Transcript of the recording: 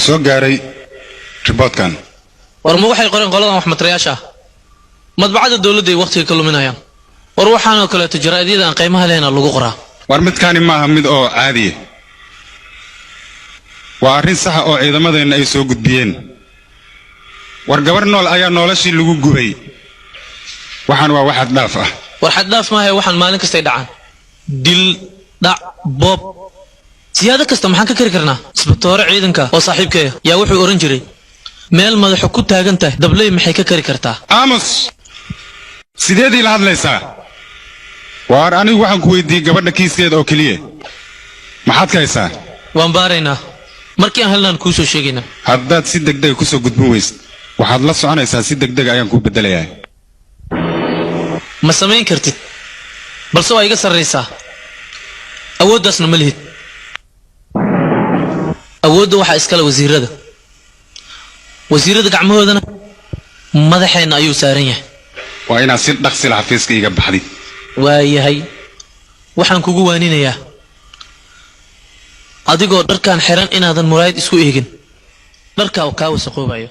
soo gaaray riboodkan war ma waxay qoreen qoladan wax matrayaasha madbacada dawladda ay waqtiga ka luminayaan war waxaan oo kale tijaraadiyada aan qiimaha leena lagu qoraa war midkaani maaha mid oo caadi ah waa arrin sax oo ciidamadeena ay soo gudbiyeen war gabar nool ayaa noloshii lagu gubay waxaan waa wax dhaaf ah war xad dhaaf ma aha waxaan maalin kasta dhacaan dil dhac bob siyaada kasta maxaan ka kari karnaa isbitoore ciidanka oo saaxiibkeeya yaa wuxuu oran jiray meel madaxu ku taagan tahay dablay maxay ka kari kartaa aamus sideedii la hadlaysaa war anigu waxaan ku weydiiyay gabadha kiiskeeda oo kaliya maxaad ka haysaa waan baaraynaa markii aan helnaan kuu soo sheegaynaa haddaad si degdeg ku soo gudbin weysid waxaad la soconaysaa si degdeg ayaan ku bedelayaa ma samayn kartid balse waa iga sarreysaa awooddaasna ma lihid awoodda waxaa iskale wasiirada gacmahoodana madaxeenna ayuu saaran yahay waa inaad si dhaqsi la xafiiska iga baxdid waayahay waxaan kugu waaninayaa adigoo dharkaan xiran inaadan muraayad isku eegin dharkaa kaa wasaqoobayo